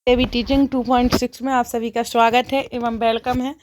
देवी teaching 2.6 में आप सभी का स्वागत है एवं वेलकम है।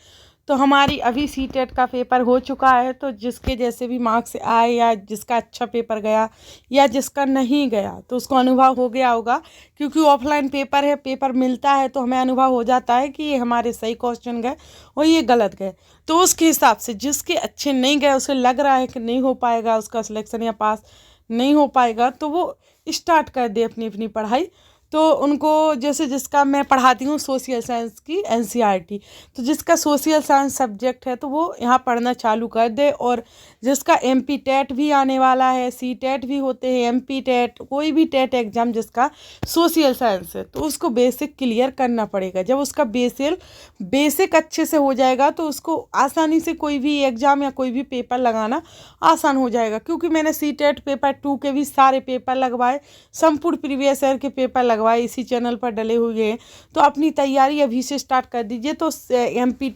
तो हमारी अभी सीटेट का पेपर हो चुका है। तो जिसके जैसे भी मार्क्स आए या जिसका अच्छा पेपर गया या जिसका नहीं गया तो उसको अनुभव हो गया होगा, क्योंकि ऑफलाइन पेपर है, पेपर मिलता है तो हमें अनुभव हो जाता है कि ये हमारे सही क्वेश्चन गए और ये गलत गए। तो उसके हिसाब से जिसके अच्छे नहीं गए, उसे लग रहा है कि नहीं हो पाएगा उसका सिलेक्शन या पास नहीं हो पाएगा, तो वो स्टार्ट कर दे अपनी अपनी पढ़ाई। तो उनको जैसे जिसका मैं पढ़ाती हूँ सोशल साइंस की एनसीईआरटी, तो जिसका सोशल साइंस सब्जेक्ट है तो वो यहाँ पढ़ना चालू कर दे। और जिसका एमपी टेट भी आने वाला है, सी टेट भी होते हैं, एमपी टेट, कोई भी टेट एग्ज़ाम जिसका सोशल साइंस है तो उसको बेसिक क्लियर करना पड़ेगा। जब उसका बेसिक अच्छे से हो जाएगा तो उसको आसानी से कोई भी एग्ज़ाम या कोई भी पेपर लगाना आसान हो जाएगा। क्योंकि मैंने सी टेट पेपर 2 के भी सारे पेपर लगवाए, संपूर्ण प्रीवियस ईयर के पेपर लगवाए, इसी चैनल पर डले हुए हैं। तो अपनी तैयारी अभी से स्टार्ट कर दीजिए। तो एमपी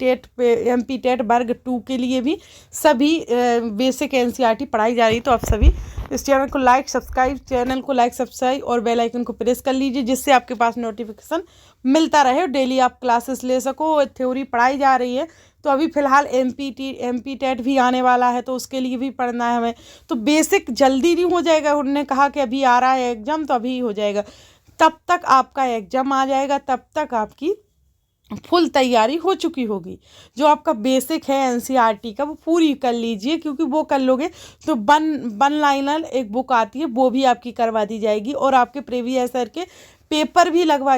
टेट वर्ग 2 के लिए भी सभी बेसिक एनसीईआरटी पढ़ाई जा रही। तो आप सभी इस चैनल को लाइक सब्सक्राइब और बेल आइकन को प्रेस कर लीजिए, जिससे आपके पास नोटिफिकेशन मिलता रहे और डेली आप क्लासेस ले सको। थ्योरी पढ़ाई जा रही है। तो अभी फ़िलहाल एमपी टेट भी आने वाला है तो उसके लिए भी पढ़ना है हमें। तो बेसिक जल्दी नहीं हो जाएगा, उन्होंने कहा कि अभी आ रहा है एग्ज़ाम तो अभी हो जाएगा। तब तक आपका एग्ज़ाम आ जाएगा, तब तक आपकी फुल तैयारी हो चुकी होगी। जो आपका बेसिक है एनसीईआरटी का वो पूरी कर लीजिए, क्योंकि वो कर लोगे तो वन लाइनर एक बुक आती है वो भी आपकी करवा दी जाएगी और आपके प्रीवियस ईयर के पेपर भी लगवा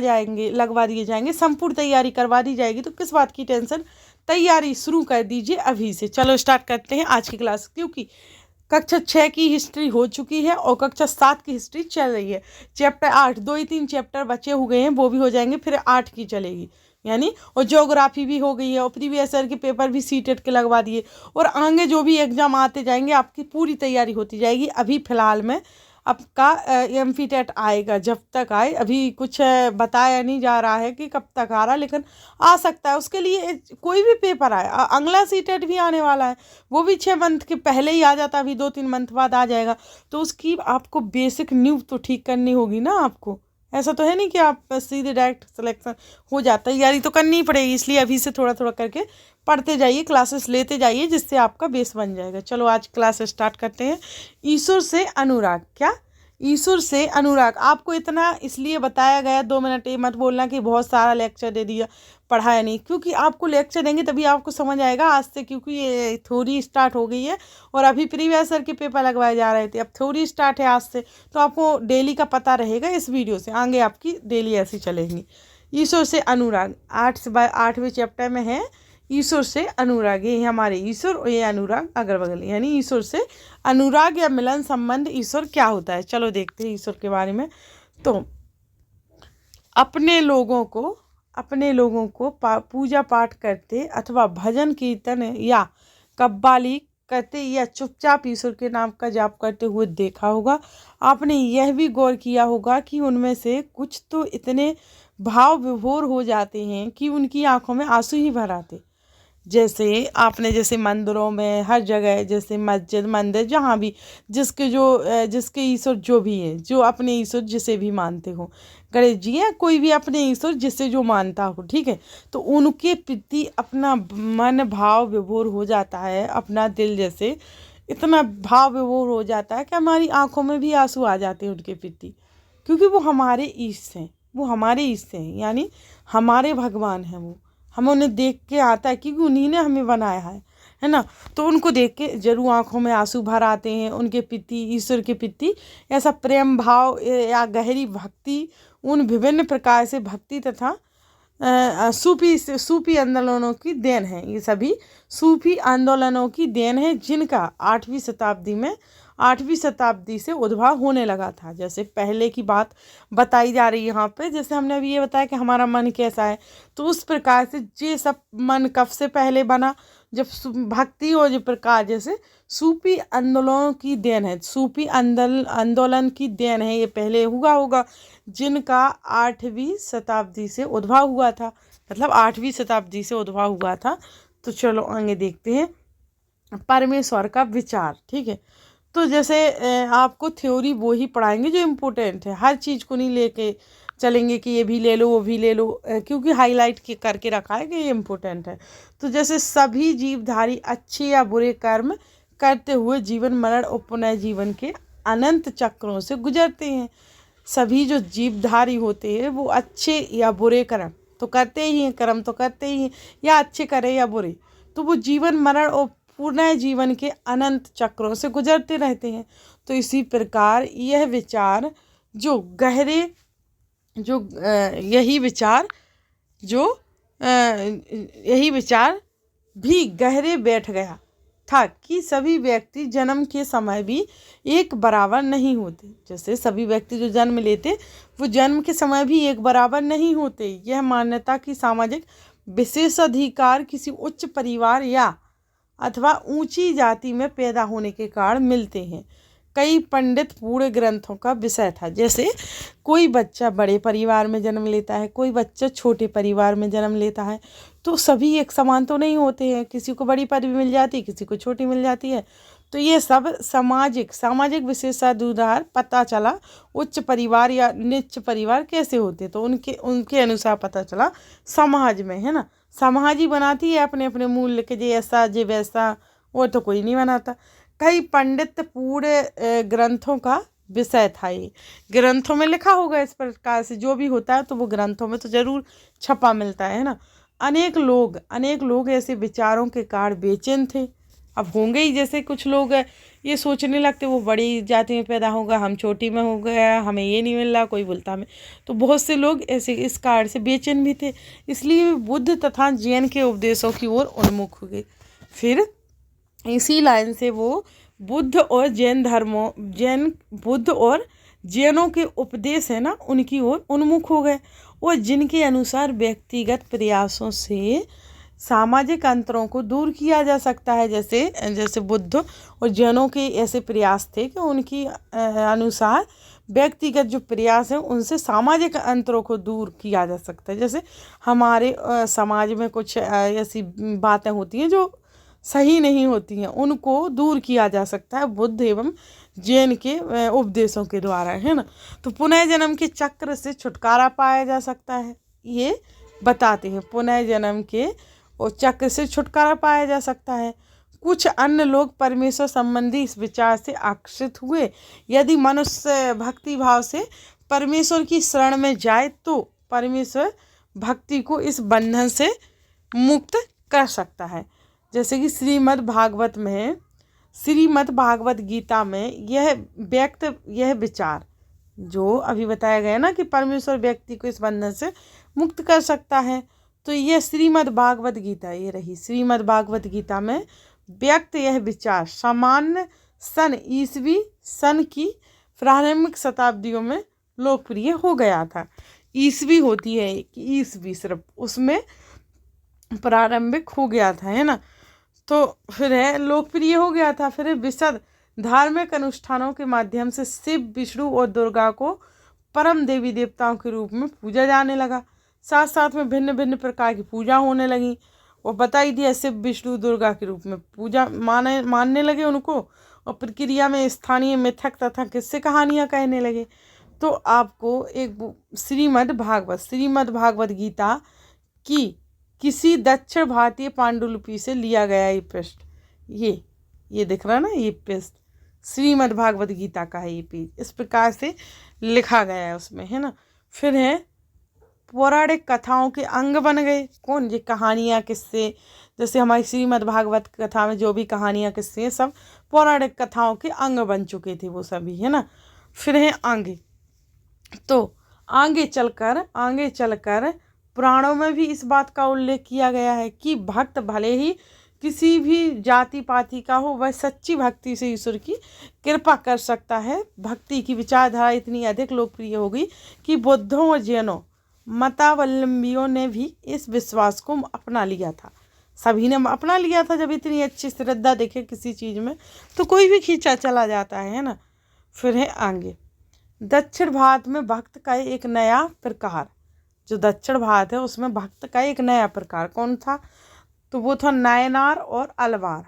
दिए जाएंगे, संपूर्ण तैयारी करवा दी जाएगी। तो किस बात की टेंशन, तैयारी शुरू कर दीजिए अभी से। चलो स्टार्ट करते हैं आज की क्लास। क्योंकि कक्षा 6 की हिस्ट्री हो चुकी है और कक्षा 7 की हिस्ट्री चल रही है। चैप्टर 8, 2 ही 3 चैप्टर बचे हुए हैं, वो भी हो जाएंगे, फिर 8 की चलेगी यानी। और ज्योग्राफी भी हो गई है और प्रीवियस ईयर के पेपर भी सीटेट के लगवा दिए। और आगे जो भी एग्ज़ाम आते जाएंगे आपकी पूरी तैयारी होती जाएगी। अभी फ़िलहाल में आपका एमपी टेट आएगा, जब तक आए अभी कुछ बताया नहीं जा रहा है कि कब तक आ रहा है, लेकिन आ सकता है। उसके लिए कोई भी पेपर आए, अगला सी टेट भी आने वाला है, वो भी 6 मंथ के पहले ही आ जाता है, अभी 2-3 मंथ बाद आ जाएगा। तो उसकी आपको बेसिक न्यू तो ठीक करनी होगी ना आपको। ऐसा तो है नहीं कि आप सीधे डायरेक्ट सिलेक्शन हो जाता है, तैयारी तो करनी ही पड़ेगी। इसलिए अभी से थोड़ा थोड़ा करके पढ़ते जाइए, क्लासेस लेते जाइए, जिससे आपका बेस बन जाएगा। चलो आज क्लास स्टार्ट करते हैं। ईश्वर से अनुराग, क्या ईश्वर से अनुराग आपको इतना इसलिए बताया गया, 2 मिनट ये मत बोलना कि बहुत सारा लेक्चर दे दिया, पढ़ाया नहीं। क्योंकि आपको लेक्चर देंगे तभी आपको समझ आएगा आज से, क्योंकि ये थ्योरी स्टार्ट हो गई है और अभी प्रीवियस ईयर के पेपर लगवाए जा रहे थे, अब थ्योरी स्टार्ट है आज से। तो आपको डेली का पता रहेगा इस वीडियो से, आगे आपकी डेली ऐसी चलेंगी। ईश्वर से अनुराग 8वें चैप्टर में है। ईश्वर से अनुराग, ये हमारे ईश्वर और ये अनुराग अगल बगल, यानी ईश्वर से अनुराग या मिलन संबंध ईश्वर क्या होता है। चलो देखते हैं ईश्वर के बारे में। तो अपने लोगों को पूजा पाठ करते अथवा भजन कीर्तन या कव्वाली करते या चुपचाप ईश्वर के नाम का जाप करते हुए देखा होगा। आपने यह भी गौर किया होगा कि उनमें से कुछ तो इतने भाव विभोर हो जाते हैं कि उनकी आंखों में आंसू ही भर आते। जैसे मंदिरों में हर जगह, जैसे मस्जिद मंदिर जहाँ भी जिसके ईश्वर जो भी है, जो अपने ईश्वर जिसे भी मानते हो, गणेश जी है, कोई भी अपने ईश्वर जिसे जो मानता हो, ठीक है, तो उनके प्रति अपना मन भाव विभोर हो जाता है, अपना दिल जैसे इतना भाव विभोर हो जाता है कि हमारी आंखों में भी आंसू आ जाते हैं उनके प्रति। क्योंकि वो हमारे ईष्ट हैं, यानी हमारे भगवान हैं वो। हम उन्हें देख के आता है क्योंकि उन्हीं ने हमें बनाया है ना। तो उनको देख के जरूर आंखों में आंसू भर आते हैं। उनके प्रति, ईश्वर के प्रति ऐसा प्रेम भाव या गहरी भक्ति उन विभिन्न प्रकार से भक्ति तथा सूफी आंदोलनों की देन है। ये सभी सूफी आंदोलनों की देन है, जिनका 8वीं शताब्दी से उद्भव होने लगा था। जैसे पहले की बात बताई जा रही है यहाँ पे, जैसे हमने अभी ये बताया कि हमारा मन कैसा है, तो उस प्रकार से ये सब मन कब से पहले बना, जब भक्ति और जो प्रकार जैसे सूफी आंदोलनों की देन है, सूफी आंदोलन की देन है, ये पहले हुआ होगा, जिनका 8वीं शताब्दी से उद्भव हुआ था, मतलब 8वीं शताब्दी से उद्भव हुआ था। तो चलो आगे देखते हैं परमेश्वर का विचार, ठीक है। तो जैसे आपको थ्योरी वो ही पढ़ाएंगे जो इम्पोर्टेंट है, हर चीज़ को नहीं लेके चलेंगे कि ये भी ले लो वो भी ले लो, क्योंकि हाईलाइट करके रखा है कि ये इम्पोर्टेंट है। तो जैसे सभी जीवधारी अच्छे या बुरे कर्म करते हुए जीवन मरण और पुनः जीवन के अनंत चक्रों से गुजरते हैं। सभी जो जीवधारी होते हैं वो अच्छे या बुरे कर्म तो करते ही हैं, कर्म तो करते ही हैं, या अच्छे करें या बुरे, तो वो जीवन मरण और पुनः जीवन के अनंत चक्रों से गुजरते रहते हैं। तो इसी प्रकार यह विचार जो गहरे जो यही विचार जो यही विचार भी गहरे बैठ गया था कि सभी व्यक्ति जन्म के समय भी एक बराबर नहीं होते। जैसे सभी व्यक्ति जो जन्म लेते वो जन्म के समय भी एक बराबर नहीं होते। यह मान्यता कि सामाजिक विशेषाधिकार किसी उच्च परिवार या अथवा ऊंची जाति में पैदा होने के कारण मिलते हैं। कई पंडित पूरे ग्रंथों का विषय था। जैसे कोई बच्चा बड़े परिवार में जन्म लेता है, कोई बच्चा छोटे परिवार में जन्म लेता है, तो सभी एक समान तो नहीं होते हैं। किसी को बड़ी पदवी मिल जाती है, किसी को छोटी मिल जाती है। तो ये सब सामाजिक विशेषाधिकार पता चला। उच्च परिवार या नीच परिवार कैसे होते, तो उनके अनुसार पता चला समाज में, है ना। समाज ही बनाती है अपने अपने मूल्य के, जे ऐसा जे वैसा, वो तो कोई नहीं बनाता। कई पंडित पूरे ग्रंथों का विषय था। ये ग्रंथों में लिखा होगा इस प्रकार से, जो भी होता है तो वो ग्रंथों में तो जरूर छपा मिलता है ना। अनेक लोग ऐसे विचारों के कारण बेचैन थे। अब होंगे ही, जैसे कुछ लोग ये सोचने लगते वो बड़ी जाति में पैदा होगा, हम छोटी में हो गया, हमें ये नहीं मिल रहा, कोई बोलता हमें। तो बहुत से लोग ऐसे इस कारण से बेचैन भी थे। इसलिए बुद्ध तथा जैन के उपदेशों की ओर उन्मुख हो गए। फिर इसी लाइन से वो बुद्ध और जैनों के उपदेश है ना, उनकी ओर उन्मुख हो गए। और जिनके अनुसार व्यक्तिगत प्रयासों से सामाजिक अंतरों को दूर किया जा सकता है। जैसे बुद्ध और जैनों के ऐसे प्रयास थे कि उनकी अनुसार व्यक्तिगत जो प्रयास है उनसे सामाजिक अंतरों को दूर किया जा सकता है। जैसे हमारे समाज में कुछ ऐसी बातें होती हैं जो सही नहीं होती हैं, उनको दूर किया जा सकता है बुद्ध एवं जैन के उपदेशों के द्वारा, है ना। तो पुनः जन्म के चक्र से छुटकारा पाया जा सकता है, ये बताते हैं। पुनः जन्म के और चक्र से छुटकारा पाया जा सकता है। कुछ अन्य लोग परमेश्वर संबंधी इस विचार से आकर्षित हुए। यदि मनुष्य भक्ति भाव से परमेश्वर की शरण में जाए तो परमेश्वर भक्ति को इस बंधन से मुक्त कर सकता है। जैसे कि श्रीमद् भागवत गीता में यह विचार जो अभी बताया गया ना कि परमेश्वर व्यक्ति को इस बंधन से मुक्त कर सकता है, तो यह श्रीमद् भागवत गीता ये रही। श्रीमद् भागवत गीता में व्यक्त यह विचार सामान्य ईसवी सन की प्रारंभिक शताब्दियों में लोकप्रिय हो गया था। ईसवी होती है कि ईसवी सिर्फ उसमें प्रारंभिक हो गया था, है ना। तो फिर लोकप्रिय हो गया था। फिर विशद धार्मिक अनुष्ठानों के माध्यम से शिव, विष्णु और दुर्गा को परम देवी देवताओं के रूप में पूजा जाने लगा। साथ साथ में भिन्न भिन्न प्रकार की पूजा होने लगी। और बता ही दिया, शिव, विष्णु, दुर्गा के रूप में पूजा मानने लगे उनको। और प्रक्रिया में स्थानीय मिथक तथा किस्से कहानियाँ कहने लगे। तो आपको एक श्रीमद् भागवत गीता की किसी दक्षिण भारतीय पांडुलिपि से लिया गया ये पृष्ठ, ये दिख रहा ना, ये पृष्ठ श्रीमद् भागवत गीता का है। ये पेज इस प्रकार से लिखा गया है उसमें, है ना। फिर है पौराणिक कथाओं के अंग बन गए। कौन? ये कहानियाँ, किस्से, जैसे हमारी श्रीमद् भागवत कथा में जो भी कहानियाँ, किस्से, सब पौराणिक कथाओं के अंग बन चुके थे वो सभी, है ना। फिर है आगे, तो आगे चलकर पुराणों में भी इस बात का उल्लेख किया गया है कि भक्त भले ही किसी भी जाति पाति का हो, वह सच्ची भक्ति से ईश्वर की कृपा कर सकता है। भक्ति की विचारधारा इतनी अधिक लोकप्रिय हो गई कि बुद्धों और जैनों मतावलंबियों ने भी इस विश्वास को अपना लिया था। सभी ने अपना लिया था। जब इतनी अच्छी श्रद्धा देखे किसी चीज़ में तो कोई भी खींचा चला जाता है ना। फिर है आगे, दक्षिण भारत में भक्त का एक नया प्रकार, जो दक्षिण भारत है उसमें भक्त का एक नया प्रकार कौन था? तो वो था नायनार और अलवार।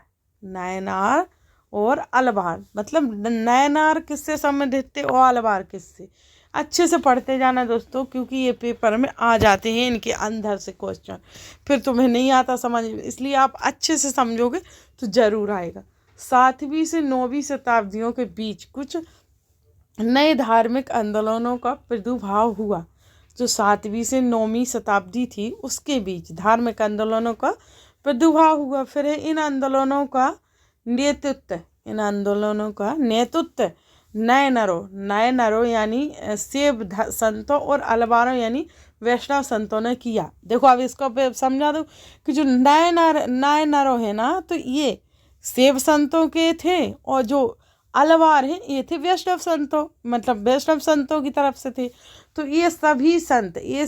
मतलब नायनार किससे संबंधित थे और अलवार किससे? अच्छे से पढ़ते जाना दोस्तों, क्योंकि ये पेपर में आ जाते हैं इनके अंदर से क्वेश्चन, फिर तुम्हें नहीं आता समझ में, इसलिए आप अच्छे से समझोगे तो ज़रूर आएगा। 7वीं से 9वीं शताब्दियों के बीच कुछ नए धार्मिक आंदोलनों का प्रादुर्भाव हुआ। जो 7वीं से 9वीं शताब्दी थी उसके बीच धार्मिक आंदोलनों का प्रादुर्भाव हुआ। फिर इन आंदोलनों का नेतृत्व नए नरों यानी शैव संतों और अलवारों यानी वैष्णव संतों ने किया। देखो अब इसको समझा दो कि जो नए नरों है ना, तो ये शैव संतों के थे, और जो अलवार हैं ये थे वैष्णव संतों, मतलब वैष्णव संतों की तरफ से थे। तो ये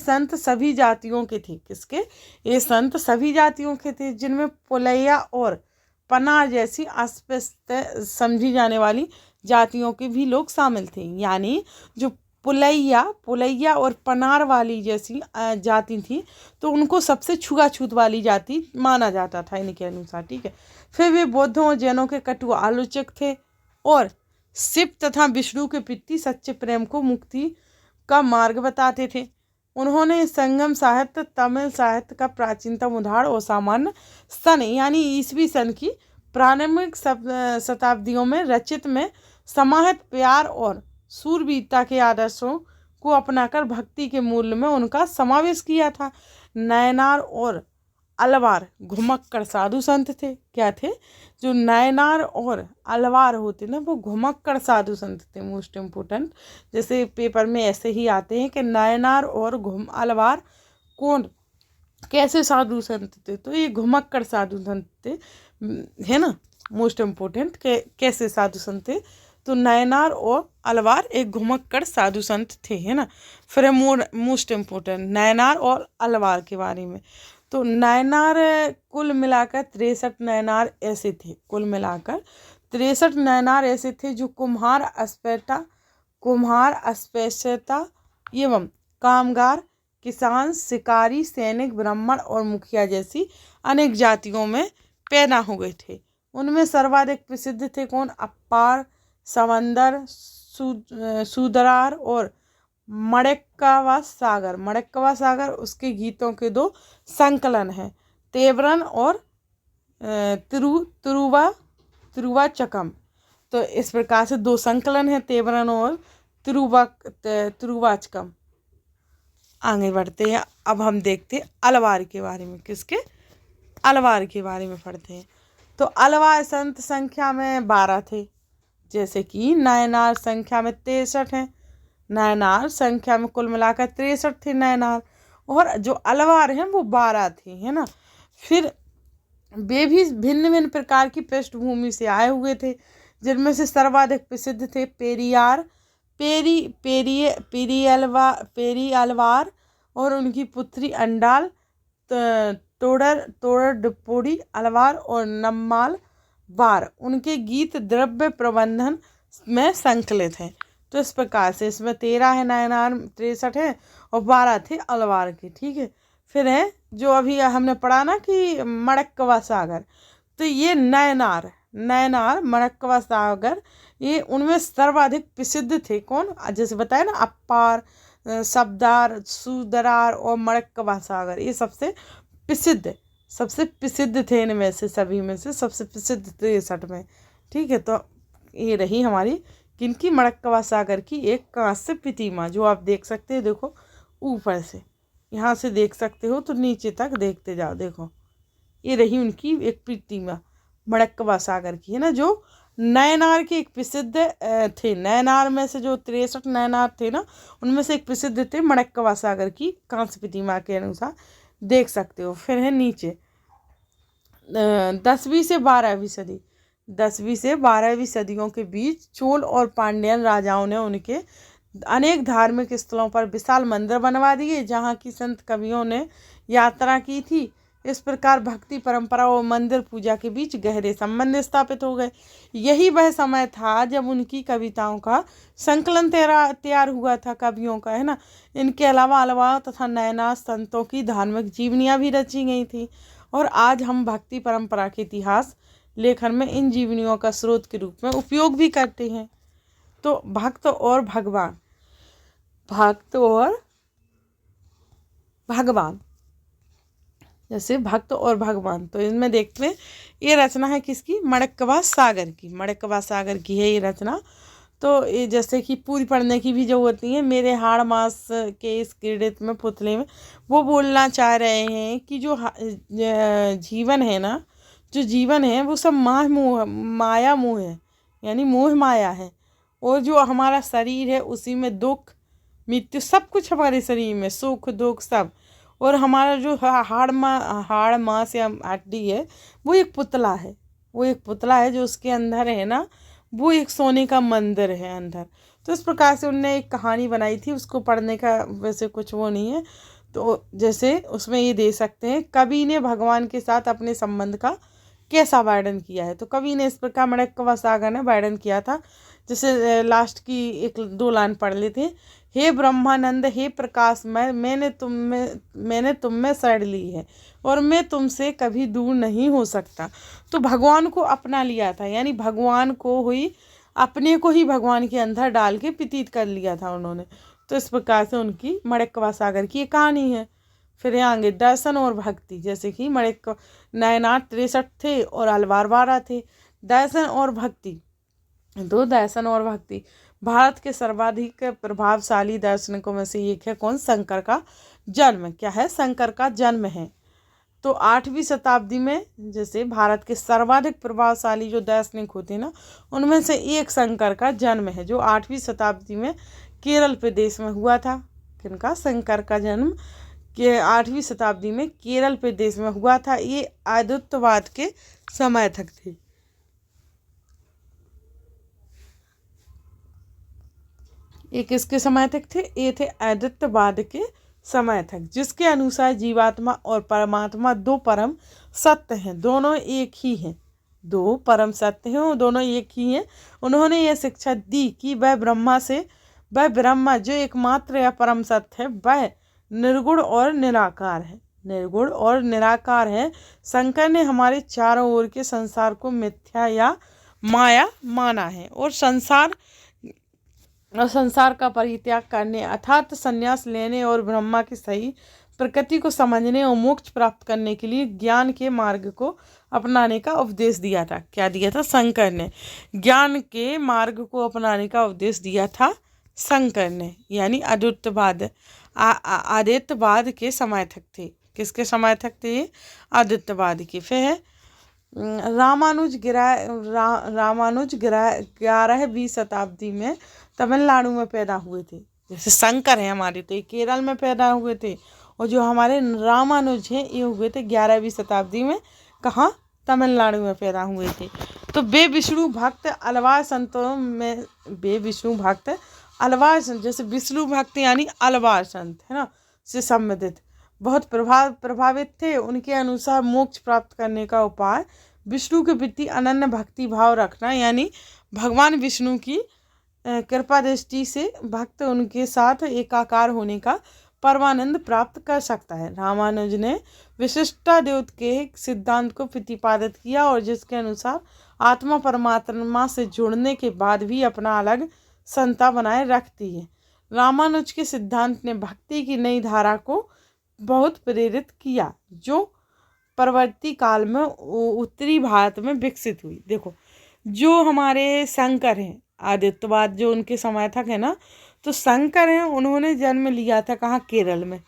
संत सभी जातियों के थे। किसके? ये संत सभी जातियों के थे, जिनमें पुलैया और पनार जैसी अस्पष्ट समझी जाने वाली जातियों के भी लोग शामिल थे। यानी जो पुलैया और पनार वाली जैसी जाति थी, तो उनको सबसे छुआछूत वाली जाति माना जाता था इनके अनुसार, ठीक है। फिर वे बौद्धों और जैनों के कटु आलोचक थे और शिव तथा विष्णु के प्रति सच्चे प्रेम को मुक्ति का मार्ग बताते थे। उन्होंने संगम साहित्य, तमिल साहित्य का प्राचीनतम उदाहरण और सामान्य सन यानी ईसवी सन की प्रारंभिक शताब्दियों में रचित में समाहित प्यार और सूरवीरता के आदर्शों को अपनाकर भक्ति के मूल्य में उनका समावेश किया था। नयनार और अलवार घुमक्कड़ साधु संत थे। क्या थे? जो नयनार और अलवार होते ना, वो घुमक्कड़ साधु संत थे। मोस्ट इम्पोर्टेंट, जैसे पेपर में ऐसे ही आते हैं कि नयनार और अलवार कौन कैसे साधु संत थे, तो ये घुमक्कड़ साधु संत थे, है ना। मोस्ट इम्पोर्टेंट कैसे साधु संत थे, तो नयनार और अलवार एक घुमक्कड़ साधु संत थे, है ना। फिर मोस्ट इम्पोर्टेंट नयनार और अलवार के बारे में, तो नयनार कुल मिलाकर 63 नयनार ऐसे थे। कुल मिलाकर 63 नयनार ऐसे थे जो कुम्हार अस्पृश्यता एवं कामगार, किसान, शिकारी, सैनिक, ब्राह्मण और मुखिया जैसी अनेक जातियों में पैदा हुए थे। उनमें सर्वाधिक प्रसिद्ध थे कौन? अप्पार, समंदर, सूदरार और मड़क्कावा सागर। उसके गीतों के 2 संकलन हैं, तेवरन और तिरुवाचकम। तो इस प्रकार से 2 संकलन हैं, तेवरन और तिरुवाचकम। आगे बढ़ते हैं। अब हम देखते हैं अलवार के बारे में। किसके? अलवार के बारे में पढ़ते हैं। तो अलवार संत संख्या में 12 थे, जैसे कि नयनार संख्या में 63 हैं। नयनार संख्या में कुल मिलाकर 63 थे नयनार, और जो अलवार हैं वो 12 थे, है ना। फिर वे भी भिन्न भिन्न प्रकार की पृष्ठभूमि से आए हुए थे, जिनमें से सर्वाधिक प्रसिद्ध थे पेरी अलवार और उनकी पुत्री अंडाल, तोड़रपोड़ी अलवार और नम्माल वार। उनके गीत द्रव्य प्रबंधन में संकलित हैं। तो इस प्रकार से इसमें 13 है नयनार, 63 है और 12 थे अलवार के, ठीक है। फिर है जो अभी हमने पढ़ा ना कि मड़क्कवा सागर, तो ये नयनार मड़क्कवा सागर, ये उनमें सर्वाधिक प्रसिद्ध थे कौन? जैसे बताया ना, अप्पार, सब्दार, सूदरार और मड़क्कवा सागर, ये सबसे प्रसिद्ध थे। इनमें से सभी में से सबसे प्रसिद्ध 63 में, ठीक है। तो ये रही हमारी किनकी? मड़क्कवा सागर की एक कांस्य प्रतिमा, जो आप देख सकते हैं। देखो ऊपर से यहाँ से देख सकते हो, तो नीचे तक देखते जाओ। देखो ये रही उनकी एक प्रतिमा मड़क्कवा सागर की, है ना। जो नयनार के एक प्रसिद्ध थे, नयनार में से जो 63 नयनार थे ना, उनमें से एक प्रसिद्ध थे मड़क्कवा सागर की कांस्य प्रतिमा के अनुसार, देख सकते हो। फिर है नीचे 10वीं से 12वीं सदियों के बीच चोल और पांड्यन राजाओं ने उनके अनेक धार्मिक स्थलों पर विशाल मंदिर बनवा दिए, जहाँ की संत कवियों ने यात्रा की थी। इस प्रकार भक्ति परंपरा और मंदिर पूजा के बीच गहरे संबंध स्थापित हो गए। यही वह समय था जब उनकी कविताओं का संकलन तैयार हुआ था, कवियों का, है ना। इनके अलावा अलवार तथा नयनार संतों की धार्मिक जीवनियाँ भी रची गई थी, और आज हम भक्ति परंपरा के इतिहास लेखन में इन जीवनियों का स्रोत के रूप में उपयोग भी करते हैं। तो भक्त और भगवान, भक्त और भगवान। जैसे भक्त और भगवान, तो इनमें देखते हैं ये रचना है किसकी, माणिक्यवाह सागर की। माणिक्यवाह सागर की है ये रचना। तो ये जैसे कि पूरी पढ़ने की भी जरूरत नहीं है। मेरे हाड़ मास के इस क्रीड़ित में पुतले में, वो बोलना चाह रहे हैं कि जो जीवन है ना, जो जीवन है वो सब माया मोह है, यानी मोह माया है। और जो हमारा शरीर है उसी में दुख मृत्यु सब कुछ, हमारे शरीर में सुख दुख सब। और हमारा जो हाड़ मांस या हड्डी है वो एक पुतला है, वो एक पुतला है जो उसके अंदर है ना, वो एक सोने का मंदिर है अंदर। तो इस प्रकार से उनने एक कहानी बनाई थी, उसको पढ़ने का वैसे कुछ वो नहीं है। तो जैसे उसमें ये दे सकते हैं, कवि ने भगवान के साथ अपने संबंध का कैसा वर्णन किया है। तो कवि ने इस प्रकार माणिक्यवाह सागर ने वर्णन किया था। जैसे लास्ट की एक दो लाइन पढ़ लेते हैं। हे ब्रह्मानंद, हे प्रकाश, मैंने तुम में शरण ली है और मैं तुमसे कभी दूर नहीं हो सकता। तो भगवान को अपना लिया था, यानी भगवान को हुई अपने को ही भगवान के अंदर डाल के व्यतीत कर लिया था उन्होंने। तो इस प्रकार से उनकी माणिक्यवाह सागर की एक कहानी है। फिर यहाँ आगे दर्शन और भक्ति, जैसे कि नयनार 63 थे और अलवार 12 थे। दर्शन और भक्ति, दो दर्शन और भक्ति। भारत के सर्वाधिक प्रभावशाली दार्शनिकों में से एक है कौन, शंकर का जन्म। क्या है, शंकर का जन्म है। तो 8वीं शताब्दी में जैसे भारत के सर्वाधिक प्रभावशाली जो दार्शनिक होते हैं ना, उनमें से एक शंकर का जन्म है, जो 8वीं शताब्दी में केरल प्रदेश में हुआ था। किनका, शंकर का जन्म के 8वीं शताब्दी में केरल प्रदेश में हुआ था। ये अद्वैतवाद के समय तक थे। ये किसके समय तक थे, ये थे अद्वैतवाद के समय तक, जिसके अनुसार जीवात्मा और परमात्मा दो परम सत्य हैं, दोनों एक ही हैं। दो परम सत्य हैं, वो दोनों एक ही हैं। उन्होंने यह शिक्षा दी कि वह ब्रह्मा जो एकमात्र या परम सत्य है, वह निर्गुण और निराकार है। निर्गुण और निराकार है। शंकर ने हमारे चारों ओर के संसार को मिथ्या या माया माना है और संसार का परित्याग करने अर्थात संन्यास लेने और ब्रह्मा की सही प्रकृति को समझने और मोक्ष प्राप्त करने के लिए ज्ञान के मार्ग को अपनाने का उपदेश दिया था। क्या दिया था, शंकर ने ज्ञान के मार्ग को अपनाने का उपदेश दिया था शंकर ने, यानी अद्वैतवाद के समय तक थे। किसके समय तक थे ये, अद्वैतवाद के। फिर है रामानुज 11वीं शताब्दी में तमिलनाडु में पैदा हुए थे। जैसे शंकर है हमारे, तो ये केरल में पैदा हुए थे, और जो हमारे रामानुज हैं ये हुए थे 11वीं शताब्दी में। कहाँ, तमिलनाडु में पैदा हुए थे। तो वे विष्णु भक्त अलवार संतों में, वे विष्णु भक्त अलवार संत, जैसे विष्णु भक्त यानी अलवार संत है ना, से संबंधित बहुत प्रभावित थे। उनके अनुसार मोक्ष प्राप्त करने का उपाय विष्णु के प्रति अनन्य भक्ति भाव रखना, यानी भगवान विष्णु की कृपा दृष्टि से भक्त उनके साथ एकाकार होने का परमानंद प्राप्त कर सकता है। रामानुज ने विशिष्टाद्वैत के सिद्धांत को प्रतिपादित किया, और जिसके अनुसार आत्मा परमात्मा से जुड़ने के बाद भी अपना अलग संता बनाए रखती है। रामानुज के सिद्धांत ने भक्ति की नई धारा को बहुत प्रेरित किया, जो परवर्ती काल में उत्तरी भारत में विकसित हुई। देखो, जो हमारे शंकर हैं, आदित्यवाद जो उनके समय तक है ना, तो शंकर हैं, उन्होंने जन्म लिया था कहाँ, केरल में।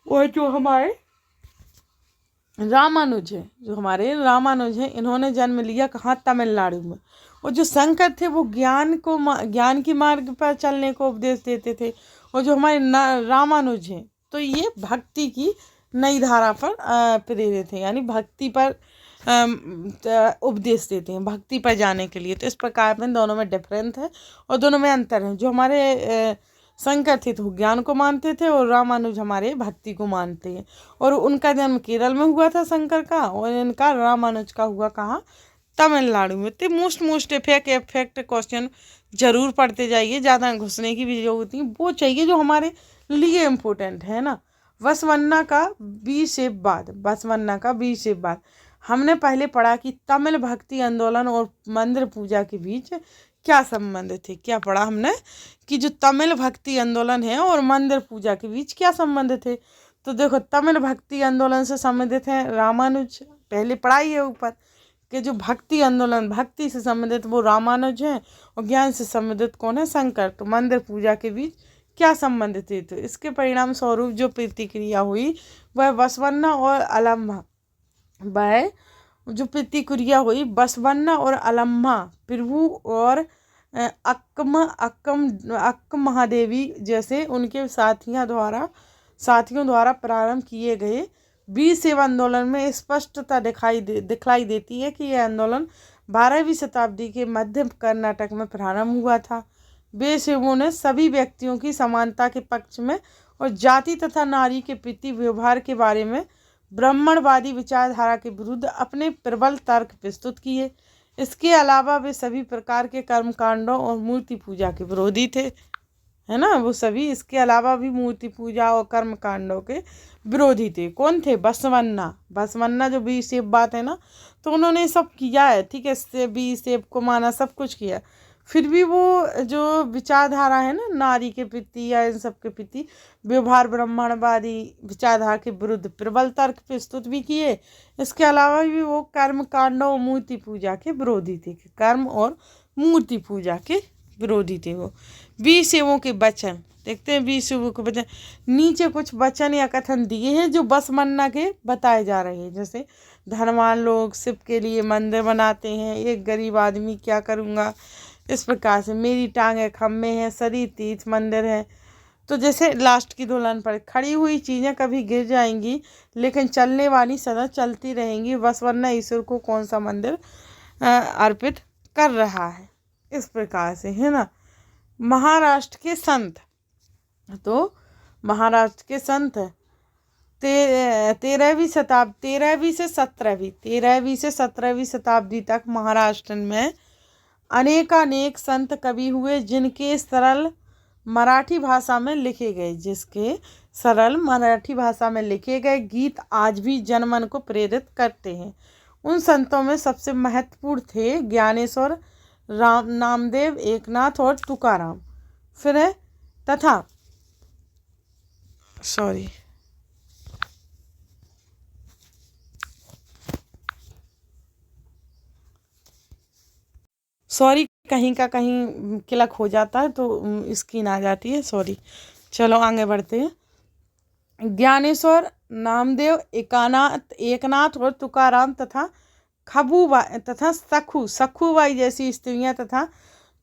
और जो हमारे रामानुज हैं, इन्होंने जन्म लिया कहाँ, तमिलनाडु में। और जो शंकर थे वो ज्ञान के मार्ग पर चलने को उपदेश देते थे, और जो हमारे रामानुज हैं तो ये भक्ति की नई धारा पर प्रेरित है, यानी भक्ति पर उपदेश देते हैं, भक्ति पर जाने के लिए। तो इस प्रकार में दोनों में डिफरेंस है और दोनों में अंतर है। जो हमारे शंकर थे तो ज्ञान को मानते थे, और रामानुज हमारे भक्ति को मानते हैं। और उनका जन्म केरल में हुआ था शंकर का, और इनका रामानुज का हुआ कहाँ, तमिलनाडु में। तो मोस्ट इफेक्ट क्वेश्चन जरूर पढ़ते जाइए, ज़्यादा घुसने की भी जरूरत नहीं, वो चाहिए जो हमारे लिए इम्पोर्टेंट है ना। बसवन्ना का बीच बाद हमने पहले पढ़ा कि तमिल भक्ति आंदोलन और मंदिर पूजा के बीच क्या संबंध थे। क्या पढ़ा हमने कि जो तमिल भक्ति आंदोलन है और मंदिर पूजा के बीच क्या संबंध थे। तो देखो, तमिल भक्ति आंदोलन से संबंधित है रामानुज, पहले पढ़ाई है ऊपर कि जो भक्ति आंदोलन, भक्ति से संबंधित वो रामानुज हैं, और ज्ञान से संबंधित कौन है, शंकर। तो मंदिर पूजा के बीच क्या संबंध थे। तो इसके परिणाम स्वरूप जो प्रतिक्रिया हुई वह बसवन्ना और अलम्भा, वह जो प्रतिक्रिया हुई बसवन्ना और अलम्भा प्रभु और अक्क महादेवी जैसे उनके साथियों द्वारा प्रारंभ किए गए बीज सेवा आंदोलन में स्पष्टता दिखलाई देती है कि यह आंदोलन 12वीं शताब्दी के मध्य कर्नाटक में प्रारंभ हुआ था। बीरशैवों ने सभी व्यक्तियों की समानता के पक्ष में और जाति तथा नारी के प्रति व्यवहार के बारे में ब्राह्मणवादी विचारधारा के विरुद्ध अपने प्रबल तर्क प्रस्तुत किए। इसके अलावा वे सभी प्रकार के कर्मकांडों और मूर्ति पूजा के विरोधी थे, है ना। वो सभी इसके अलावा भी मूर्ति पूजा और कर्म कांडों के विरोधी थे। कौन थे? बसवन्ना जो बी सेब बात है ना, तो उन्होंने सब किया है, ठीक है, इससे बी सेब को माना, सब कुछ किया। फिर भी वो जो विचारधारा है ना नारी के प्रति या इन सब के प्रति व्यवहार ब्राह्मणवादी विचारधारा के विरुद्ध प्रबल तर्क प्रस्तुत भी किए। इसके अलावा भी वो कर्म कांडों और मूर्ति पूजा के विरोधी थे, कर्म और मूर्ति पूजा के विरोधी थे। वो बीरशैवों के वचन देखते हैं। बीरशैवों के वचन, नीचे कुछ वचन या कथन दिए हैं जो बसवन्ना के बताए जा रहे हैं। जैसे धनवान लोग शिव के लिए मंदिर बनाते हैं, एक गरीब आदमी क्या करूँगा, इस प्रकार से मेरी टांगे खम्भे हैं, शरीर तीर्थ मंदिर है। तो जैसे लास्ट की 2 लाइन पर, खड़ी हुई चीज़ें कभी गिर जाएंगी लेकिन चलने वाली सदा चलती रहेंगी। बसवन्ना ईश्वर को कौन सा मंदिर अर्पित कर रहा है, इस प्रकार से, है ना। महाराष्ट्र के संत, तो महाराष्ट्र के संत 13वीं से 17वीं शताब्दी तक महाराष्ट्र में अनेकानेक संत कवि हुए जिनके सरल मराठी भाषा में लिखे गए गीत आज भी जनमन को प्रेरित करते हैं। उन संतों में सबसे महत्वपूर्ण थे ज्ञानेश्वर, नामदेव, एकनाथ और तुकाराम। फिर है तथा सॉरी कहीं का कहीं क्लिक हो जाता है तो स्क्रीन आ जाती है, सॉरी। चलो आगे बढ़ते हैं। ज्ञानेश्वर, नामदेव, एकनाथ और तुकाराम तथा खबूबाई तथा सखूबाई जैसी स्त्रियां तथा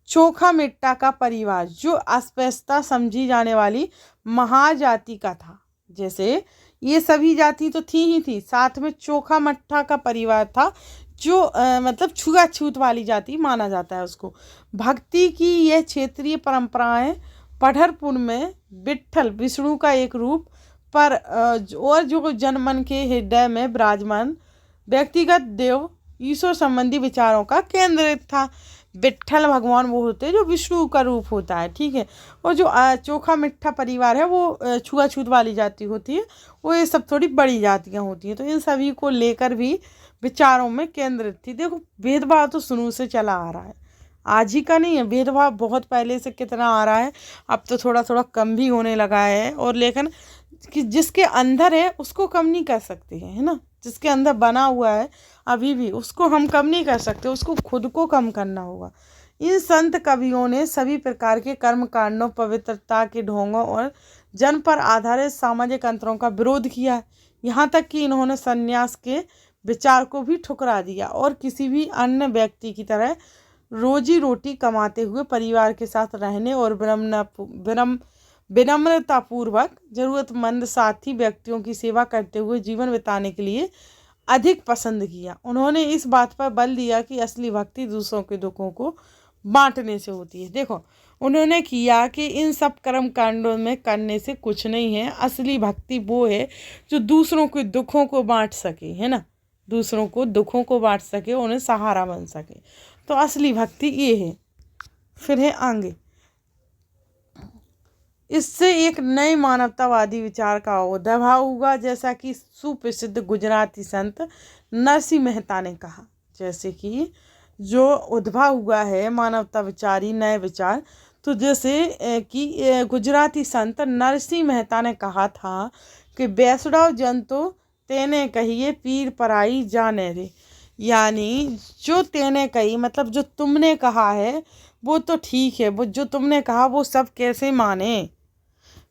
चोखा मिट्टा का परिवार जो अस्पृश्यता समझी जाने वाली महाजाति का था। जैसे ये सभी जाति तो थी ही थी, साथ में चोखा मट्ठा का परिवार था जो मतलब छुआछूत वाली जाति माना जाता है उसको। भक्ति की यह क्षेत्रीय परंपराएं पढ़रपुर में विट्ठल विष्णु का एक रूप पर और जो जनमन के हृदय में विराजमान व्यक्तिगत देव ईश्वर संबंधी विचारों का केंद्रित था। विट्ठल भगवान वो होते हैं जो विष्णु का रूप होता है, ठीक है। और जो चोखा मिट्ठा परिवार है वो छुआछूत वाली जाति होती है, वो ये सब थोड़ी बड़ी जातियाँ होती हैं। तो इन सभी को लेकर भी विचारों में केंद्रित थी। देखो भेदभाव तो शुरू से चला आ रहा है, आज ही का नहीं है। भेदभाव बहुत पहले से कितना आ रहा है, अब तो थोड़ा थोड़ा कम भी होने लगा है। और लेकिन कि जिसके अंदर है उसको कम नहीं कर सकते हैं, है ना। जिसके अंदर बना हुआ है अभी भी उसको हम कम नहीं कर सकते, उसको खुद को कम करना होगा। इन संत कवियों ने सभी प्रकार के कर्म कांडों, पवित्रता के ढोंगों और जन पर आधारित सामाजिक अंतरों का विरोध किया। यहाँ तक कि इन्होंने संन्यास के विचार को भी ठुकरा दिया और किसी भी अन्य व्यक्ति की तरह रोजी रोटी कमाते हुए परिवार के साथ रहने और विनम्रतापूर्वक जरूरतमंद साथी व्यक्तियों की सेवा करते हुए जीवन बिताने के लिए अधिक पसंद किया। उन्होंने इस बात पर बल दिया कि असली भक्ति दूसरों के दुखों को बांटने से होती है। देखो उन्होंने किया कि इन सब कर्म कांडों में करने से कुछ नहीं है, असली भक्ति वो है जो दूसरों के दुखों को बांट सके, है ना। दूसरों को दुखों को बांट सके, उन्हें सहारा बन सके, तो असली भक्ति ये है। फिर है आगे, इससे एक नए मानवतावादी विचार का उदय हुआ, जैसा कि सुप्रसिद्ध गुजराती संत नरसिंह मेहता ने कहा। जैसे कि जो उद्भव हुआ है मानवता विचारी नए विचार। तो जैसे कि गुजराती संत नरसिंह मेहता ने कहा था कि बेसुराव जन तो तेने कहिए पीर पराई जाने रे। यानी जो तेने कही मतलब जो तुमने कहा है वो तो ठीक है, वो जो तुमने कहा वो सब कैसे माने,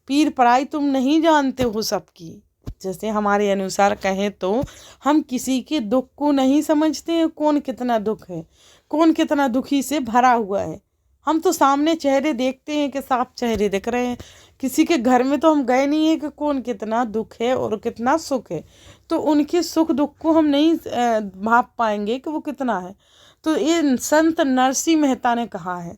पीर पराई तुम नहीं जानते हो सबकी। जैसे हमारे अनुसार कहें तो हम किसी के दुख को नहीं समझते हैं, कौन कितना दुख है, कौन कितना दुखी से भरा हुआ है। हम तो सामने चेहरे देखते हैं कि साफ चेहरे दिख रहे हैं, किसी के घर में तो हम गए नहीं है कि कौन कितना दुख है और कितना सुख है। तो उनके सुख दुख को हम नहीं भाप पाएंगे कि वो कितना है। तो ये संत नरसिंह मेहता ने कहा है,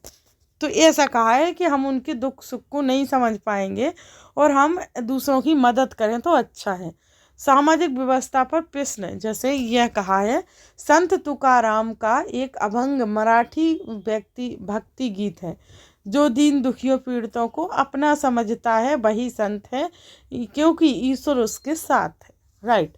तो ऐसा कहा है कि हम उनके दुख सुख को नहीं समझ पाएंगे और हम दूसरों की मदद करें तो अच्छा है। सामाजिक व्यवस्था पर प्रश्न जैसे यह कहा है, संत तुकाराम का एक अभंग मराठी व्यक्ति भक्ति गीत है, जो दीन दुखियों पीड़ितों को अपना समझता है वही संत है, क्योंकि ईश्वर उसके साथ है। राइट,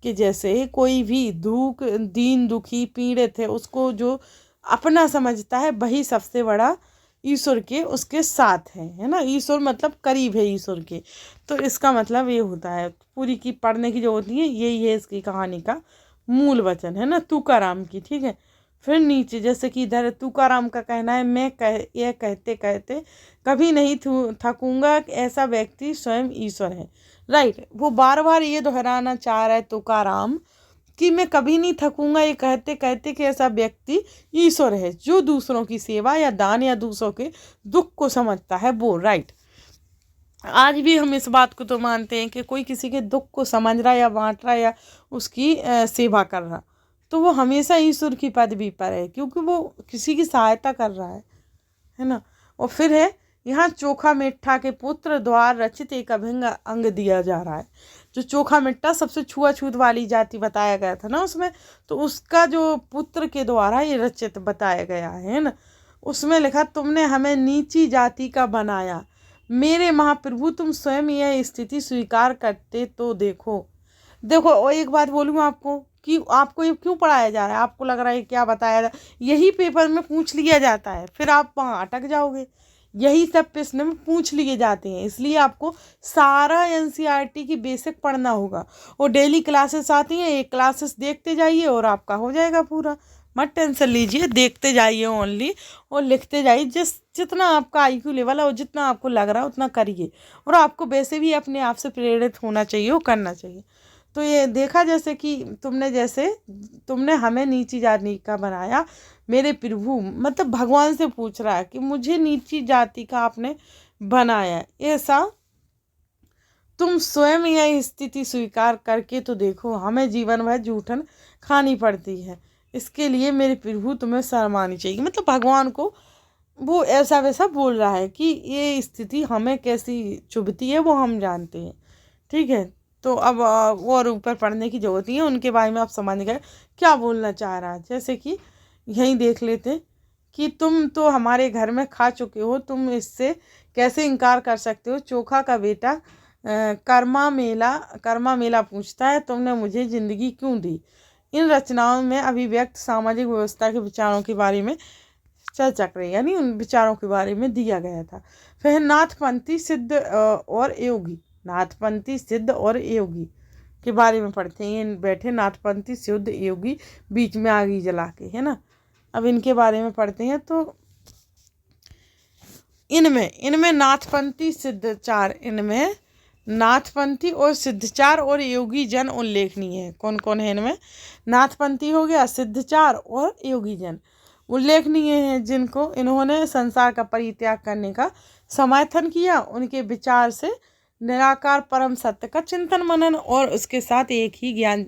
कि जैसे कोई भी दीन दुखी पीड़ित है उसको जो अपना समझता है वही सबसे बड़ा ईश्वर के उसके साथ है ना। ईश्वर मतलब करीब है ईश्वर के। तो इसका मतलब ये होता है, पूरी की पढ़ने की जो होती है यही है इसकी कहानी का मूल वचन है ना, तुकाराम की। ठीक है, फिर नीचे जैसे कि इधर तुकाराम का कहना है, यह कहते कहते कभी नहीं थकूंगा, ऐसा व्यक्ति स्वयं ईश्वर है। राइट, वो बार बार ये दोहराना चाह रहा है तुकाराम कि मैं कभी नहीं थकूंगा ये कहते कहते कि ऐसा व्यक्ति ईश्वर है जो दूसरों की सेवा या दान या दूसरों के दुख को समझता है वो। राइट, आज भी हम इस बात को तो मानते हैं कि कोई किसी के दुख को समझ रहा या बांट रहा या उसकी सेवा कर रहा तो वो हमेशा ईश्वर की पदवी पर है, क्योंकि वो किसी की सहायता कर रहा है ना। और फिर है यहाँ चोखा मिट्ठा के पुत्र द्वार रचित एक अभंग अंग दिया जा रहा है। जो चोखा मिट्टा सबसे छुआछूत वाली जाति बताया गया था ना उसमें, तो उसका जो पुत्र के द्वारा ये रचित बताया गया है ना। उसमें लिखा, तुमने हमें नीची जाति का बनाया, मेरे महाप्रभु तुम स्वयं यह स्थिति स्वीकार करते तो देखो। देखो, और एक बात बोलूँ आपको कि आपको ये क्यों पढ़ाया जा रहा है, आपको लग रहा है क्या बताया जा, यही पेपर में पूछ लिया जाता है, फिर आप वहाँ अटक जाओगे। यही सब प्रश्न में पूछ लिए जाते हैं, इसलिए आपको सारा एनसीईआरटी की बेसिक पढ़ना होगा। और डेली क्लासेस आती हैं, एक क्लासेस देखते जाइए और आपका हो जाएगा पूरा। मत टेंशन लीजिए, देखते जाइए ओनली और लिखते जाइए। जितना आपका आईक्यू लेवल है और जितना आपको लग रहा है उतना करिए। और आपको वैसे भी अपने आप से प्रेरित होना चाहिए और करना चाहिए। तो ये देखा जैसे कि तुमने हमें नीची जाति का बनाया, मेरे प्रभु मतलब भगवान से पूछ रहा है कि मुझे नीची जाति का आपने बनाया, ऐसा तुम स्वयं यह स्थिति स्वीकार करके तो देखो, हमें जीवन भर जूठन खानी पड़ती है, इसके लिए मेरे प्रभु तुम्हें शर्म आनी चाहिए। मतलब भगवान को वो ऐसा वैसा बोल रहा है कि ये स्थिति हमें कैसी चुभती है वो हम जानते हैं। ठीक है, तो अब और ऊपर पढ़ने की जरूरत नहीं है, उनके बारे में आप समझ गए क्या बोलना चाह रहा है। जैसे कि यहीं देख लेते कि तुम तो हमारे घर में खा चुके हो, तुम इससे कैसे इनकार कर सकते हो। चोखा का बेटा कर्मा मेला पूछता है, तुमने मुझे ज़िंदगी क्यों दी। इन रचनाओं में अभिव्यक्त सामाजिक व्यवस्था के विचारों के बारे में चर्चा करें, यानी उन विचारों के बारे में दिया गया था। फिर नाथपंथी सिद्ध और योगी, नाथपंथी सिद्ध और योगी के बारे में पढ़ते हैं। बैठे नाथपंथी सिद्ध योगी बीच में आगी जला के, है ना। अब इनके बारे में पढ़ते हैं। तो इनमें नाथपंथी सिद्धचार, इनमें नाथपंथी और सिद्धचार और योगी जन उल्लेखनीय है। कौन कौन है इनमें, नाथपंथी हो गया, सिद्धचार और योगी जन उल्लेखनीय हैं, जिनको इन्होंने संसार का परित्याग करने का समर्थन किया। उनके विचार से निराकार परम सत्य का चिंतन मनन और उसके साथ एक ही ज्ञान,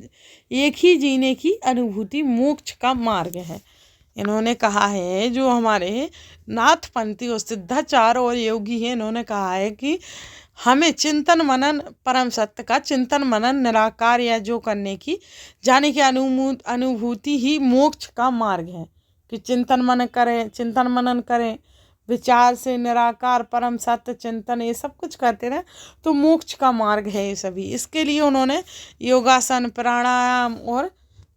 एक ही जीने की अनुभूति मोक्ष का मार्ग है। इन्होंने कहा है, जो हमारे नाथपंथी और सिद्धाचार और योगी हैं, इन्होंने कहा है कि हमें चिंतन मनन परम सत्य का चिंतन मनन निराकार या जो करने की जाने की अनुभूति ही मोक्ष का मार्ग है। कि चिंतन मनन करें, विचार से निराकार परम सत्य चिंतन ये सब कुछ करते रहे तो मोक्ष का मार्ग है ये सभी। इसके लिए उन्होंने योगासन, प्राणायाम और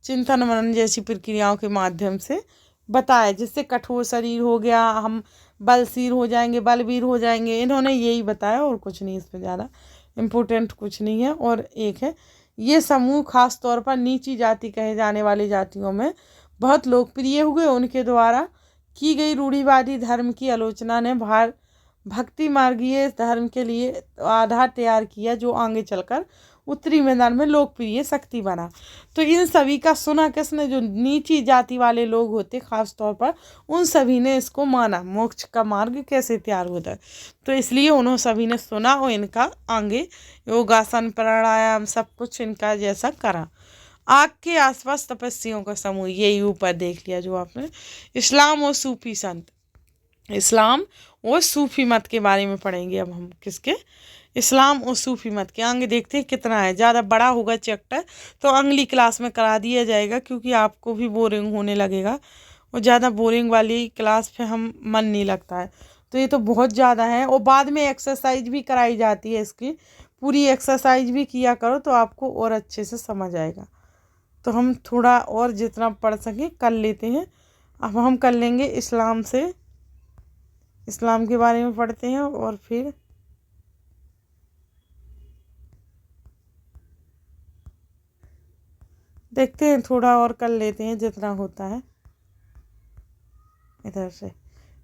चिंतन मनन जैसी प्रक्रियाओं के माध्यम से बताया, जिससे कठोर शरीर हो गया, हम बलशील हो जाएंगे, बलवीर हो जाएंगे, इन्होंने यही बताया और कुछ नहीं, इसमें ज़्यादा इम्पोर्टेंट कुछ नहीं है। और एक है, ये समूह खास तौर पर नीची जाति कहे जाने वाली जातियों में बहुत लोकप्रिय हुए। उनके द्वारा की गई रूढ़िवादी धर्म की आलोचना ने भक्ति मार्गीय धर्म के लिए आधार तैयार किया, जो आगे चलकर उत्तरी मैदान में लोकप्रिय शक्ति बना। तो इन सभी का सुना किसने? जो नीची जाति वाले लोग होते खास तौर पर, उन सभी ने इसको माना, मोक्ष का मार्ग कैसे तैयार होता है। तो इसलिए उन्होंने सभी ने सुना और इनका आगे योगासन, प्राणायाम, सब कुछ इनका जैसा करा। आग के आसपास तपस्वियों का समूह, यही ऊपर देख लिया जो आपने। इस्लाम और सूफी संत, इस्लाम और सूफी मत के बारे में पढ़ेंगे अब हम। किसके? इस्लाम और सूफी मत के। आगे देखते हैं कितना है, ज़्यादा बड़ा होगा चैप्टर तो अगली क्लास में करा दिया जाएगा, क्योंकि आपको भी बोरिंग होने लगेगा और ज़्यादा बोरिंग वाली क्लास पे हम मन नहीं लगता है। तो ये तो बहुत ज़्यादा है, और बाद में एक्सरसाइज भी कराई जाती है, इसकी पूरी एक्सरसाइज भी किया करो तो आपको और अच्छे से समझ आएगा। तो हम थोड़ा और जितना पढ़ सकें कर लेते हैं। अब हम कर लेंगे इस्लाम से, इस्लाम के बारे में पढ़ते हैं और फिर देखते हैं, थोड़ा और कर लेते हैं जितना होता है। इधर से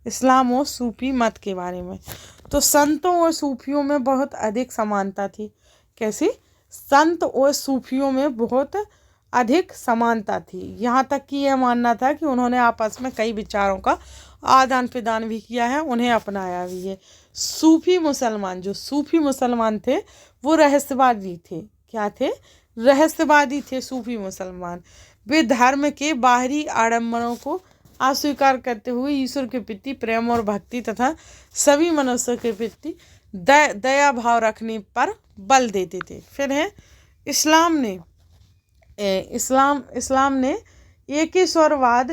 इस्लाम और सूफी मत के बारे में। तो संतों और सूफियों में बहुत अधिक समानता थी। कैसी? संत और सूफियों में बहुत अधिक समानता थी। यहाँ तक कि यह मानना था कि उन्होंने आपस में कई विचारों का आदान प्रदान भी किया है, उन्हें अपनाया भी है। सूफी मुसलमान, जो सूफी मुसलमान थे वो रहस्यवादी थे। क्या थे? रहस्यवादी थे सूफी मुसलमान। वे धर्म के बाहरी आडंबरों को अस्वीकार करते हुए ईश्वर के प्रति प्रेम और भक्ति तथा सभी मनुष्यों के प्रति दया भाव रखने पर बल देते थे। फिर है इस्लाम ने एकेश्वरवाद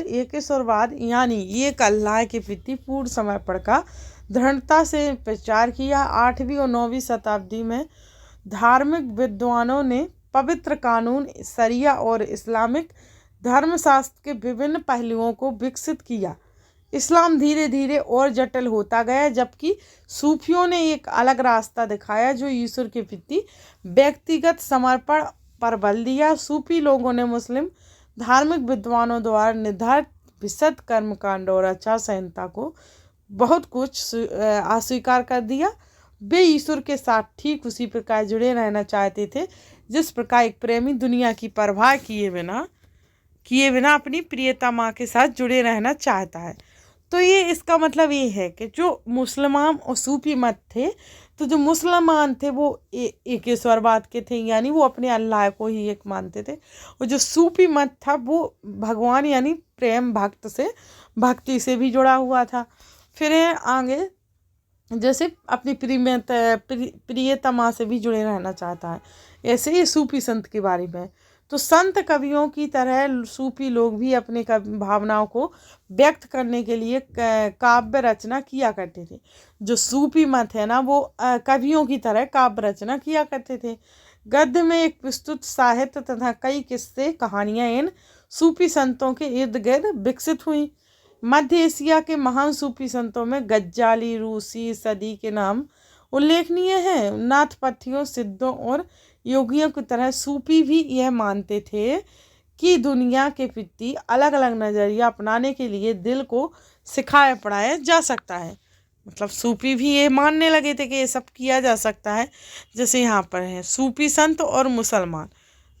यानी एक अल्लाह के प्रति पूर्ण समर्पण का दृढ़ता से प्रचार किया। 8वीं और 9वीं शताब्दी में धार्मिक विद्वानों ने पवित्र कानून, शरिया और इस्लामिक धर्मशास्त्र के विभिन्न पहलुओं को विकसित किया। इस्लाम धीरे धीरे और जटिल होता गया, जबकि सूफियों ने एक अलग रास्ता दिखाया जो ईश्वर के प्रति व्यक्तिगत समर्पण पर बल दिया। सूफी लोगों ने मुस्लिम धार्मिक विद्वानों द्वारा निर्धारित विशुद्ध कर्मकांड और आचार संहिता को बहुत कुछ अस्वीकार कर दिया। वे ईश्वर के साथ ठीक उसी प्रकार जुड़े रहना चाहते थे जिस प्रकार एक प्रेमी दुनिया की परवाह किए बिना अपनी प्रियतमा के साथ जुड़े रहना चाहता है। तो ये इसका मतलब ये है कि जो मुसलमान और सूफी मत थे, तो जो मुसलमान थे वो एकेश्वरवाद के थे, यानी वो अपने अल्लाह को ही एक मानते थे। और जो सूफी मत था वो भगवान यानी प्रेम भक्ति से भी जुड़ा हुआ था। फिर आगे जैसे अपनी प्रियतमा से भी जुड़े रहना चाहता है, ऐसे ही सूफी संत के बारे में। तो संत कवियों की तरह सूफी लोग भी अपने भावनाओं को व्यक्त करने के लिए काव्य रचना किया करते थे। जो सूफी मत है ना, वो कवियों की तरह काव्य रचना किया करते थे। गद्य में एक विस्तृत साहित्य तथा कई किस्से कहानियाँ इन सूफी संतों के इर्द गिर्द विकसित हुई। मध्य एशिया के महान सूफी संतों में गज्जाली, रूसी, सदी के नाम उल्लेखनीय हैं। नाथपथियों, सिद्धों और योगियों की तरह सूफी भी यह मानते थे कि दुनिया के प्रति अलग अलग नज़रिया अपनाने के लिए दिल को सिखाया पढ़ाया जा सकता है। मतलब सूफी भी ये मानने लगे थे कि ये सब किया जा सकता है। जैसे यहाँ पर है सूफी संत और मुसलमान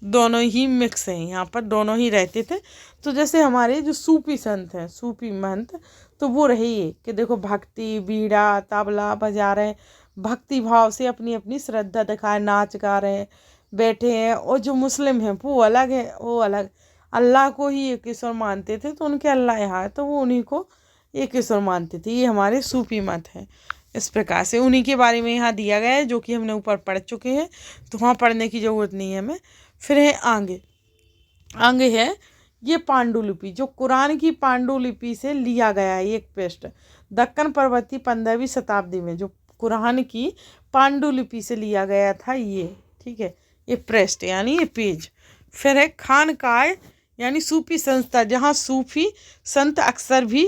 दोनों ही मिक्स हैं, यहाँ पर दोनों ही रहते थे। तो जैसे हमारे जो सूफी संत हैं, सूफी महंत, तो वो रहे ये कि देखो भक्ति, बीड़ा, तबला बजा रहे हैं, भक्ति भाव से अपनी अपनी श्रद्धा दिखाए, नाच गा रहे हैं, बैठे हैं। और जो मुस्लिम हैं वो अलग है, वो अलग अल्लाह को ही एक ईश्वर मानते थे, तो उनके अल्लाह यहाँ है तो वो उन्हीं को एक ईश्वर मानते थे। ये हमारे सूफी मत है। इस प्रकार से उन्हीं के बारे में यहाँ दिया गया है, जो कि हमने ऊपर पढ़ चुके हैं, तो वहाँ पढ़ने की ज़रूरत नहीं है हमें। फिर है आगे है ये पांडुलिपि, जो कुरान की पांडुलिपि से लिया गया है। एक पृष्ठ दक्कन पर्वती 15वीं शताब्दी में जो कुरान की पांडुलिपि से लिया गया था ये, ठीक है, ये पृष्ठ यानी ये पेज। फिर है खानकाह यानी सूफी संस्था, जहाँ सूफी संत अक्सर भी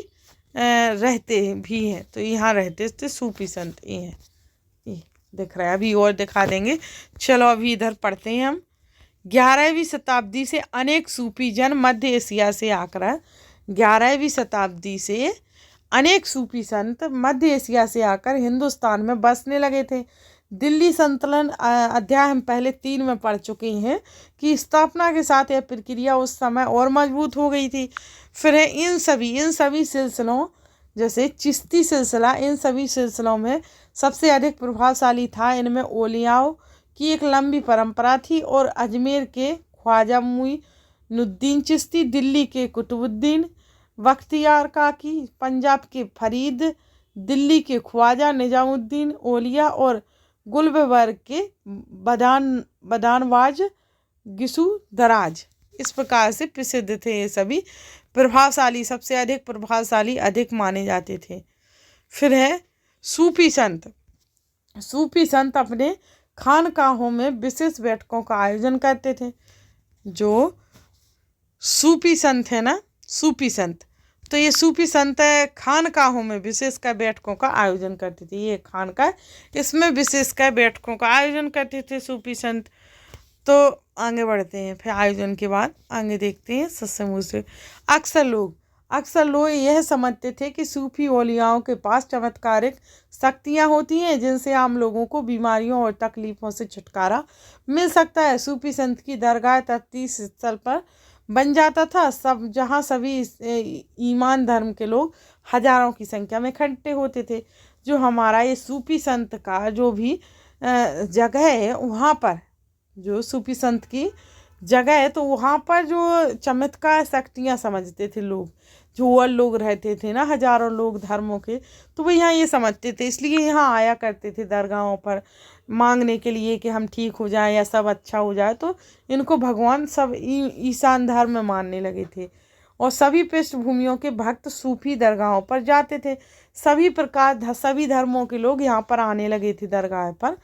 रहते भी हैं। तो यहाँ रहते थे सूफी संत, ये हैं, ये दिख रहा है। अभी और दिखा देंगे। चलो अभी इधर पढ़ते हैं हम। 11वीं शताब्दी से अनेक सूफी जन मध्य एशिया से आकर 11वीं शताब्दी से अनेक सूफी संत मध्य एशिया से आकर हिंदुस्तान में बसने लगे थे। दिल्ली संतलन अध्याय हम पहले 3 में पढ़ चुके हैं कि स्थापना के साथ यह प्रक्रिया उस समय और मजबूत हो गई थी। फिर है इन सभी सिलसिलों, जैसे चिश्ती सिलसिला, इन सभी सिलसिलों में सबसे अधिक प्रभावशाली था। इनमें औलियाओं की एक लंबी परंपरा थी और अजमेर के ख्वाजा मुइनुद्दीन चिश्ती, दिल्ली के कुतुबुद्दीन बख्तियार काकी, पंजाब के फरीद, दिल्ली के ख्वाजा निजामुद्दीन औलिया और गुलबर्ग के बदानवाज गिसू दराज, इस प्रकार से प्रसिद्ध थे। ये सभी प्रभावशाली, सबसे अधिक प्रभावशाली अधिक माने जाते थे। फिर है सूफी संत। सूफी संत अपने खानकाहों में विशेष बैठकों का आयोजन करते थे। जो सूफी संत है ना, सूफी संत, तो ये सूफी संत खानकाहों में विशेषकर बैठकों का आयोजन करते थे। ये खानका, इसमें विशेषकर बैठकों का आयोजन करते थे सूफी संत। तो आगे बढ़ते हैं। फिर आयोजन के बाद आगे देखते हैं सत्संग से। अक्सर लोग यह समझते थे कि सूफी औलियाओं के पास चमत्कारिक शक्तियाँ होती हैं जिनसे आम लोगों को बीमारियों और तकलीफ़ों से छुटकारा मिल सकता है। सूफी संत की दरगाह तफ्तीश स्थल पर बन जाता था, सब जहाँ सभी ईमान धर्म के लोग हजारों की संख्या में इकट्ठे होते थे। जो हमारा ये सूफी संत का जो भी जगह है, वहाँ पर जो सूफी संत की जगह है, तो वहाँ पर जो चमत्कार शक्तियाँ समझते थे लोग, जो और लोग रहते थे ना, हजारों लोग धर्मों के, तो वो यहाँ ये समझते थे, इसलिए यहाँ आया करते थे दरगाहों पर मांगने के लिए कि हम ठीक हो जाएं या सब अच्छा हो जाए। तो इनको भगवान सब ईशान धर्म में मानने लगे थे और सभी पृष्ठभूमियों के भक्त सूफी दरगाहों पर जाते थे। सभी धर्मों के लोग यहाँ पर आने लगे थे दरगाह पर।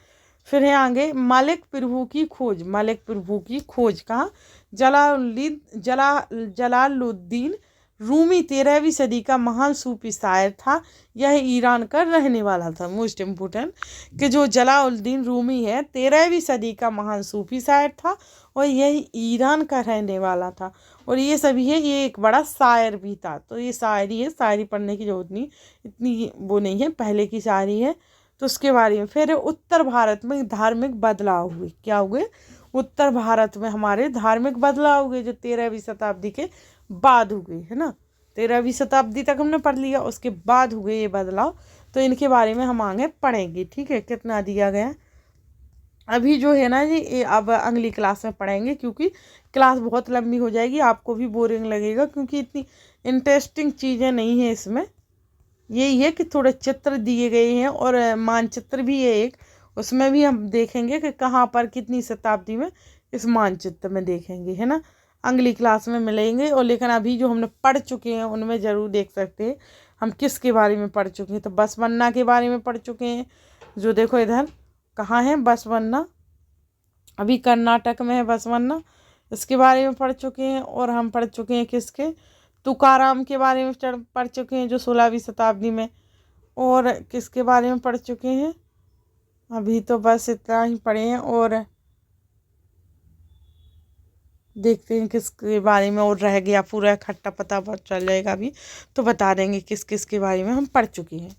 फिर है आगे मालिक प्रभु की खोज। मालिक प्रभु की खोज कहाँ? जलालुद्दीन रूमी 13वीं सदी का महान सूफी शायर था। यह ईरान का रहने वाला था। मोस्ट इम्पोर्टेंट कि जो जलालुद्दीन रूमी है 13वीं सदी का महान सूफी शायर था और यह ईरान का रहने वाला था। और ये सभी है, ये एक बड़ा शायर भी था। तो ये शायरी है, शायरी पढ़ने की जरूरत नहीं, इतनी वो नहीं है, पहले की शायरी है। तो उसके बारे में फिर उत्तर भारत में धार्मिक बदलाव हुए। क्या हुए? उत्तर भारत में हमारे धार्मिक बदलाव हुए जो 13वीं शताब्दी के बाद हुए, है ना। 13वीं शताब्दी तक हमने पढ़ लिया, उसके बाद हुए ये बदलाव। तो इनके बारे में हम आगे पढ़ेंगे। ठीक है, कितना दिया गया अभी जो है ना जी, ये अब अगली क्लास में पढ़ेंगे, क्योंकि क्लास बहुत लंबी हो जाएगी, आपको भी बोरिंग लगेगा, क्योंकि इतनी इंटरेस्टिंग चीज़ें नहीं है इसमें। यही है कि थोड़े चित्र दिए गए हैं और मानचित्र भी है एक, उसमें भी हम देखेंगे कि कहाँ पर कितनी शताब्दी में, इस मानचित्र में देखेंगे, है ना। अगली क्लास में मिलेंगे। और लेकिन अभी जो हमने पढ़ चुके हैं उनमें ज़रूर देख सकते हैं हम किसके बारे में पढ़ चुके हैं। तो बसवन्ना के बारे में पढ़ चुके हैं, जो देखो इधर कहाँ है बसवन्ना, अभी कर्नाटक में है बसवन्ना, इसके बारे में पढ़ चुके हैं। और हम पढ़ चुके हैं किसके, तुकाराम के बारे में पढ़ चुके हैं जो 16वीं शताब्दी में। और किसके बारे में पढ़ चुके हैं, अभी तो बस इतना ही पढ़े हैं। और देखते हैं किसके बारे में और रह गया, पूरा इकट्ठा पता चल जाएगा अभी तो बता देंगे किस किस के बारे में हम पढ़ चुके हैं।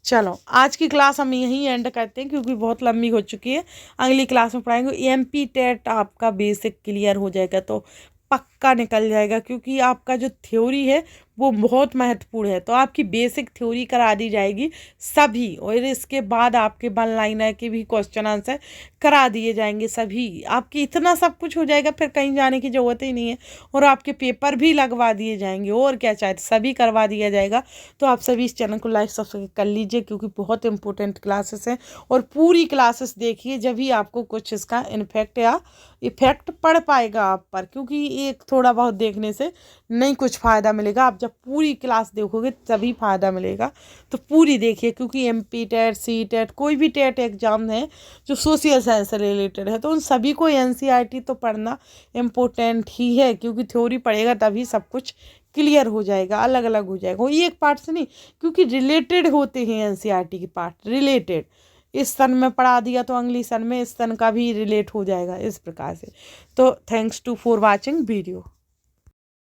चलो आज की क्लास हम यहीं एंड करते हैं, क्योंकि बहुत लंबी हो चुकी है। अगली क्लास में पढ़ाएंगे। एमपी टेट आपका बेसिक क्लियर हो जाएगा तो पक्का निकल जाएगा, क्योंकि आपका जो थ्योरी है वो बहुत महत्वपूर्ण है। तो आपकी बेसिक थ्योरी करा दी जाएगी सभी, और इसके बाद आपके वन लाइनर के भी क्वेश्चन आंसर करा दिए जाएंगे सभी। आपकी इतना सब कुछ हो जाएगा, फिर कहीं जाने की ज़रूरत ही नहीं है। और आपके पेपर भी लगवा दिए जाएंगे, और क्या चाहते सभी करवा दिया जाएगा। तो आप सभी इस चैनल को लाइक सब्सक्राइब कर लीजिए, क्योंकि बहुत इंपॉर्टेंट क्लासेस हैं। और पूरी क्लासेस देखिए, जब भी आपको कुछ इसका इन्फेक्ट या इफ़ेक्ट पड़ पाएगा आप पर, क्योंकि एक थोड़ा बहुत देखने से नहीं कुछ फ़ायदा मिलेगा। आप जब पूरी क्लास देखोगे तभी फ़ायदा मिलेगा। तो पूरी देखिए, क्योंकि MP टेट, CTET, कोई भी टेट एग्ज़ाम है जो सोशल साइंस से रिलेटेड है, तो उन सभी को NCERT तो पढ़ना इम्पोर्टेंट ही है, क्योंकि थ्योरी पढ़ेगा तभी सब कुछ क्लियर हो जाएगा, अलग अलग हो जाएगा, वो एक पार्ट से नहीं, क्योंकि रिलेटेड होते हैं NCERT के पार्ट रिलेटेड। इस सन में पढ़ा दिया तो अगली सन में इस सन का भी रिलेट हो जाएगा, इस प्रकार से। तो thanks to for watching video.